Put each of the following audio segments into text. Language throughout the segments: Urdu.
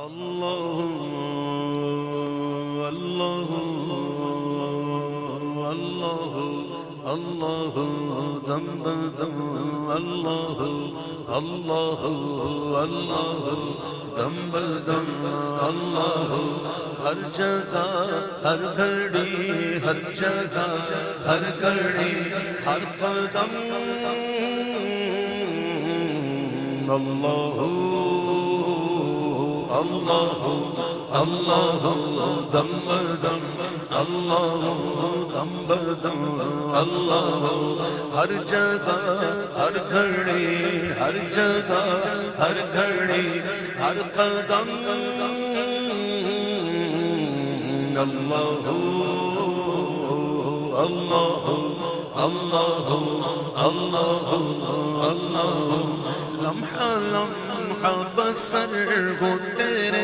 اللہ اللہ اللہ اللہ دم دم اللہ اللہ اللہ دم دم اللہ ہر جگہ ہر گھڑی ہر جگہ ہر گھڑی ہر قدم اللہ اللہ اللہ دم دم اللہ دم دم اللہ ہر جگہ ہر گھڑی ہر جگہ ہر گھڑی ہر قدم اللہ اللہ اللہ اللہ اللہ لمحہ لمحہ بسر ہو تیرے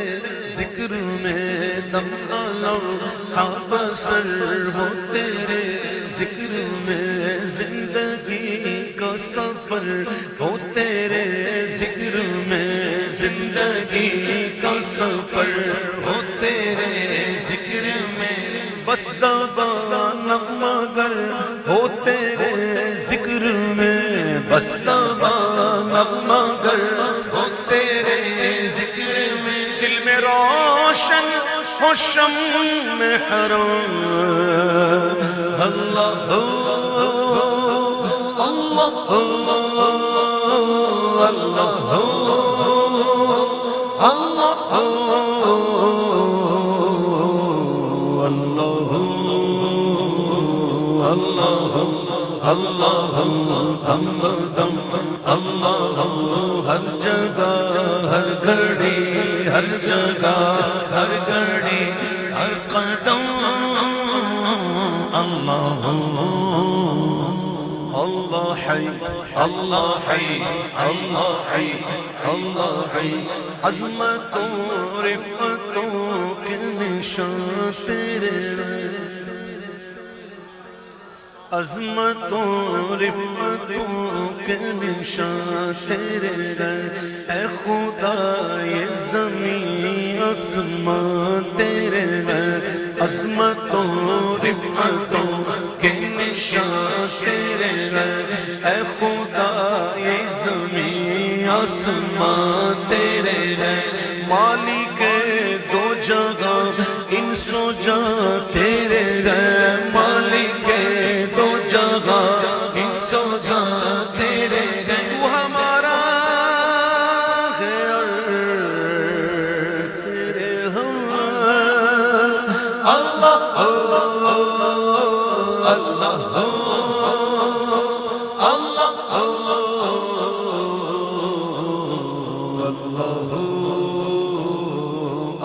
ذکر میں لمحہ لمحہ بسر ہو تیرے ذکر میں زندگی کا سفر ہو تیرے ذکر میں زندگی کا سفر ہو تیرے ذکر میں بس دبا نغمہ گر ہو تیرے ذکر میں بس دبا نغمہ گر ہو تیرے ذکر میں دل میں روشن ہو شمع حرام اللہ اللہ اللہ اللہ ہم دم اللہ ہر جگہ ہر گھڑی ہر جگہ ہر گھڑی ہر قدم اللہ اللہ حی اللہ حی اللہ حی اللہ حی عظمتوں رفتوں کے نشان تیرے عظمتوں رفتوں کے نشان تیرے اے خدا یہ زمین آسمان تیرے عظمتوں رفتوں کے نشان تیرے اے خدا یہ زمین آسمان تیرے مالک دو جگہ انس و جاں تیرے مالک دو جگہ انس و جاں تیرے تو ہمارا ہے تیرے ہم اللہ اللہ اللہ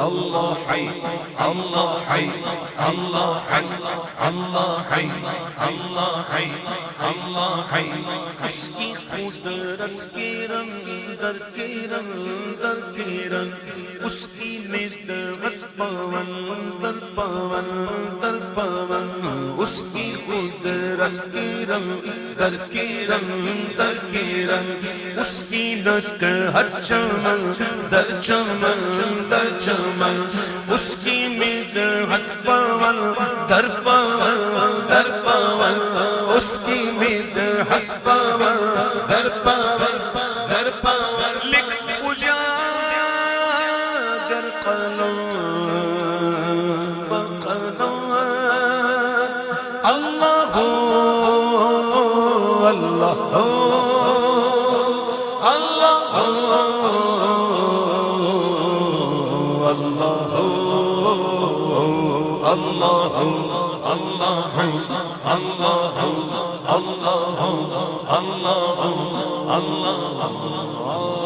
اللہ حی اللہ حی اللہ حی اللہ حی اللہ حی اللہ حی اس کی قدرت کے رنگ در کے رنگ در کے رنگ اس کی مدحت پون در پون در پون اس کی قدرت کے رنگ در کے رنگ در کے رنگ اس کی نصیحت چمن در چمن در چمن اس کی مدحت پون در پون در پون اس کی مدحت پون در پون در پون لکھ اجاگر قلم بقلم اللہ اللہ اللہ اللہ اللہ اللہ اللہ اللہ